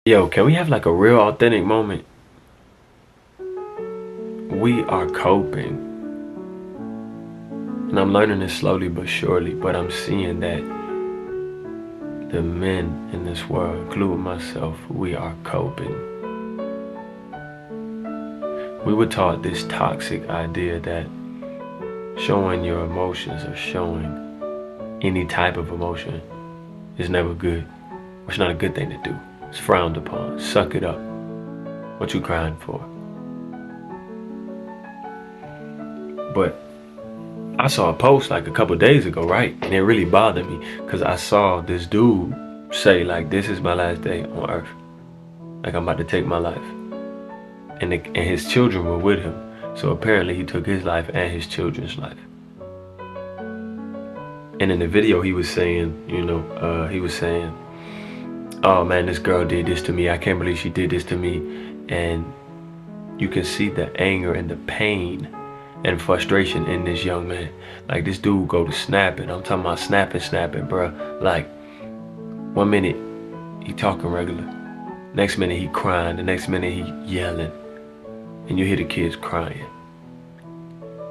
Yo, can we have like a real authentic moment? We are coping. And I'm learning this slowly but surely, but I'm seeing that the men in this world, including myself, we are coping. We were taught this toxic idea that showing your emotions or showing any type of emotion is never good. It's not a good thing to do. It's frowned upon. Suck it up. What you crying for? But I saw a post like a couple days ago, right? And it really bothered me because I saw this dude say like, this is my last day on earth. Like I'm about to take my life. And his children were with him. So apparently he took his life and his children's life. And in the video he was saying, oh man, this girl did this to me. I can't believe she did this to me. And you can see the anger and the pain and frustration in this young man. Like this dude go to snapping. I'm talking about snapping, bro. Like 1 minute he talking regular, next minute he crying, the next minute he yelling, and you hear the kids crying.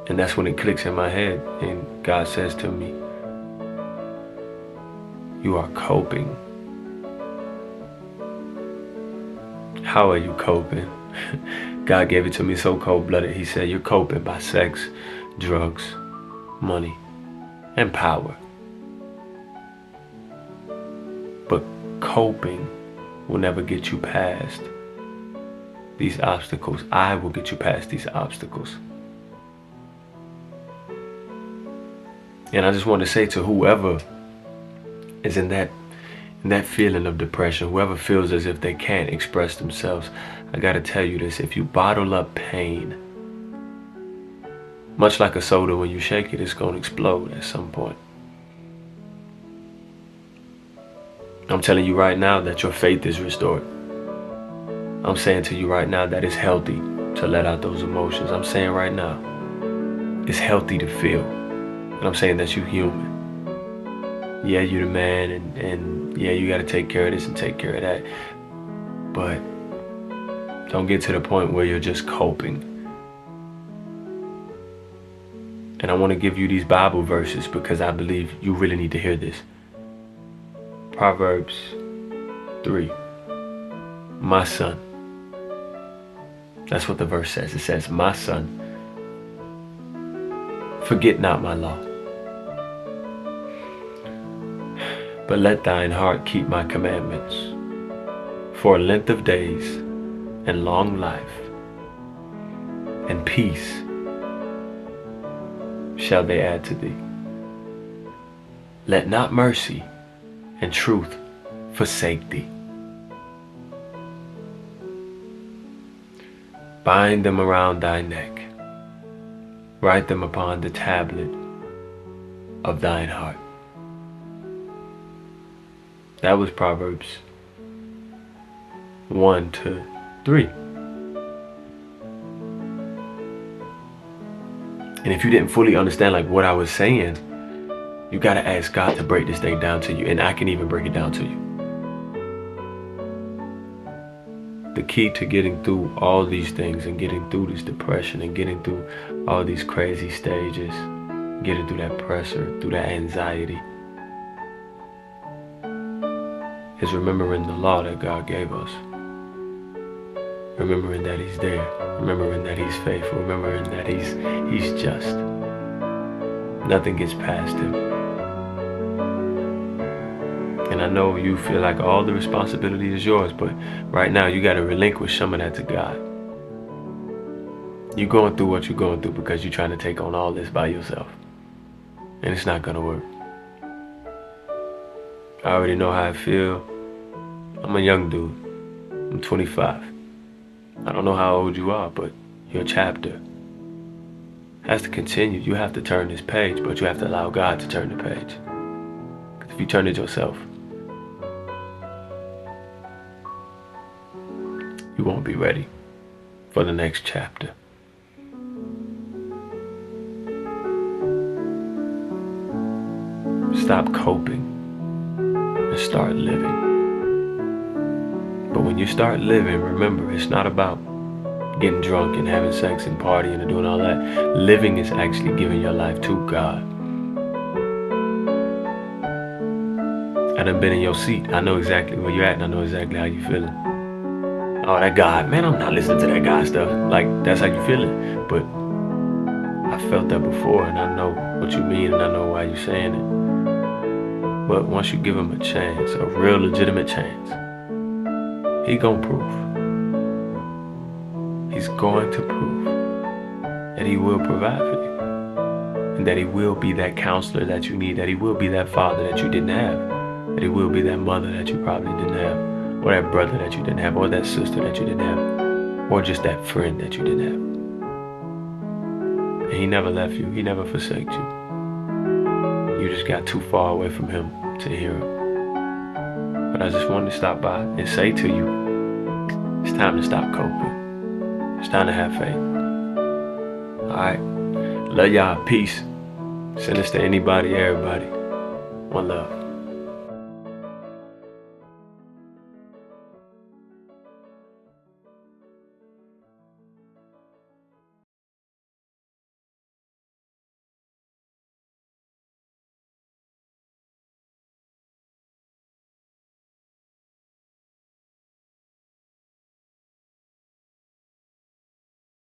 And that's when it clicks in my head, and God says to me, you are coping. How are you coping? God gave it to me so cold-blooded. He said, you're coping by sex, drugs, money, and power. But coping will never get you past these obstacles. I will get you past these obstacles. And I just want to say to whoever is in that feeling of depression, whoever feels as if they can't express themselves, I gotta tell you this: if you bottle up pain, much like a soda, when you shake it, it's gonna explode at some point. I'm telling you right now that your faith is restored. I'm saying to you right now that it's healthy to let out those emotions. I'm saying right now, it's healthy to feel. And I'm saying that you're human. Yeah, you're the man, and yeah, you gotta take care of this and take care of that. But don't get to the point where you're just coping. And I want to give you these Bible verses because I believe you really need to hear this. Proverbs 3. My son. That's what the verse says. It says, my son, forget not my law, but let thine heart keep my commandments. For a length of days and long life and peace shall they add to thee. Let not mercy and truth forsake thee. Bind them around thy neck. Write them upon the tablet of thine heart. That was Proverbs 1-3. And if you didn't fully understand like what I was saying, you gotta ask God to break this thing down to you, and I can even break it down to you. The key to getting through all these things and getting through this depression and getting through all these crazy stages, getting through that pressure, through that anxiety, is remembering the law that God gave us. Remembering that he's there. Remembering that he's faithful. Remembering that he's just. Nothing gets past him. And I know you feel like all the responsibility is yours, but right now you got to relinquish some of that to God. You're going through what you're going through because you're trying to take on all this by yourself. And it's not going to work. I already know how I feel. I'm a young dude. I'm 25. I don't know how old you are, but your chapter has to continue. You have to turn this page, but you have to allow God to turn the page. Because if you turn it yourself, you won't be ready for the next chapter. Stop coping and start living. But when you start living, remember, it's not about getting drunk and having sex and partying and doing all that. Living is actually giving your life to God. I done been in your seat. I know exactly where you're at, and I know exactly how you feeling. Oh, that God, man, I'm not listening to that God stuff. Like, that's how you feeling. But I felt that before, and I know what you mean, and I know why you're saying it. But once you give him a chance, a real legitimate chance, he gonna prove. He's going to prove that he will provide for you. And that he will be that counselor that you need. That he will be that father that you didn't have. That he will be that mother that you probably didn't have. Or that brother that you didn't have. Or that sister that you didn't have. Or just that friend that you didn't have. And he never left you. He never forsaked you. You just got too far away from him to hear him. But I just wanted to stop by and say to you, it's time to stop coping. It's time to have faith. Alright. Love y'all. Peace. Send this to anybody, everybody. One love.